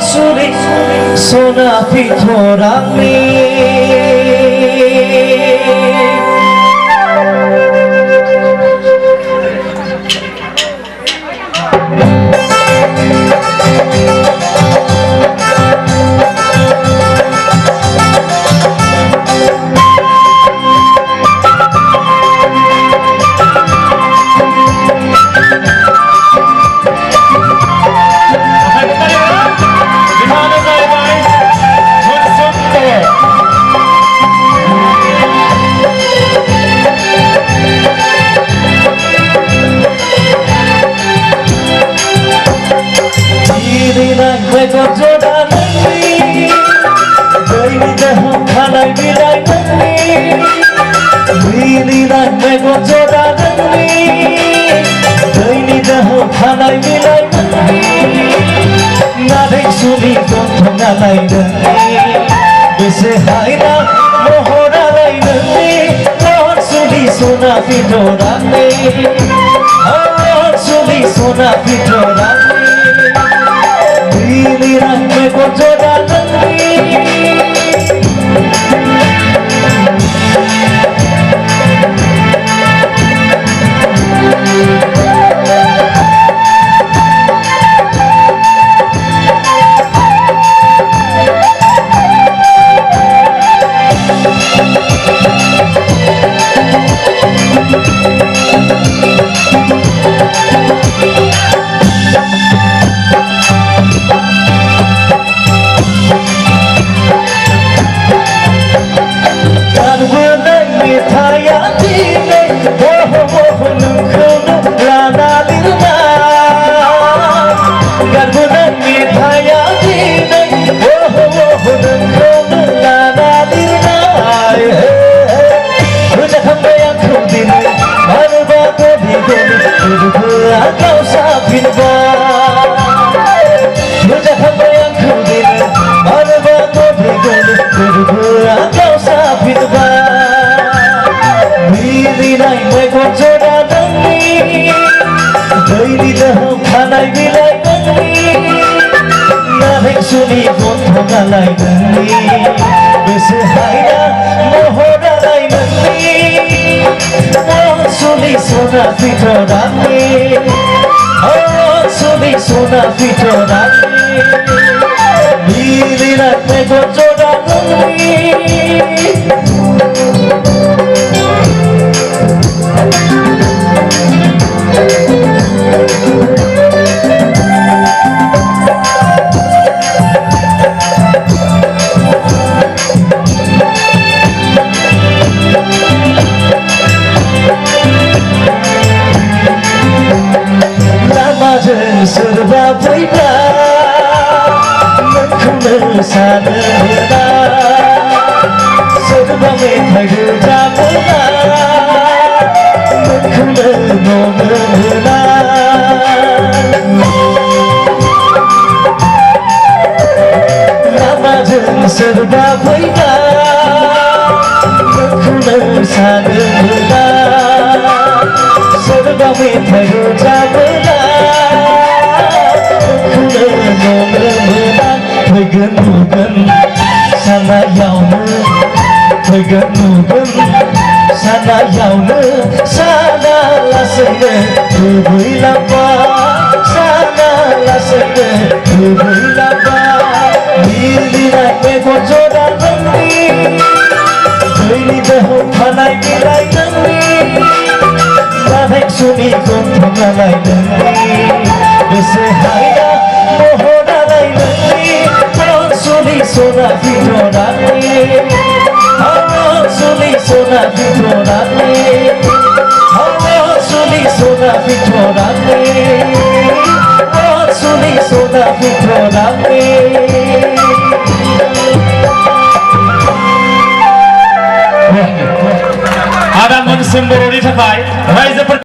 सुरी सोना पिठोरांनि सुनी गंथंगा बेसे हायना महरा सुनी सोना पिठोरांनि सुनी सोना पिठोरांनि मेगन जरांनि सुनी गंथंगा बेसे हायना महरा सुनी सोना पिठोरांनि सुनी सोना पिठोरांनि मेगन जरांनि सोरबा फैब्ला नोंखौनो सानो मोना सोरबा मेथाइ रोजाबोब्ला नोंखौनो न'नो मोना लामाजों सोरबा फैब्ला नोंखौनो सानो मोना सोरबा मेथाइ रोजाबोब्ला फैगोन नुगोन सानायावनो फैगोन नुगोन सानायावनो साना लासैनो दुगैलांबा साना लासैनो दुगैलांबा मिलिनाय मेगन जरांनि दैनि दोहौ थानाय बिलाइ नोंनि नाथाय सुनि गंथंगा बेसे हायना सुनी सोना पिठोरांनि सुनी सोना पिठोरांनि सुनी सोना पिठोरांनि सुनी सोना पिठोरांनि आदा मोनसिम बर'नि थाखाय रायजोफोर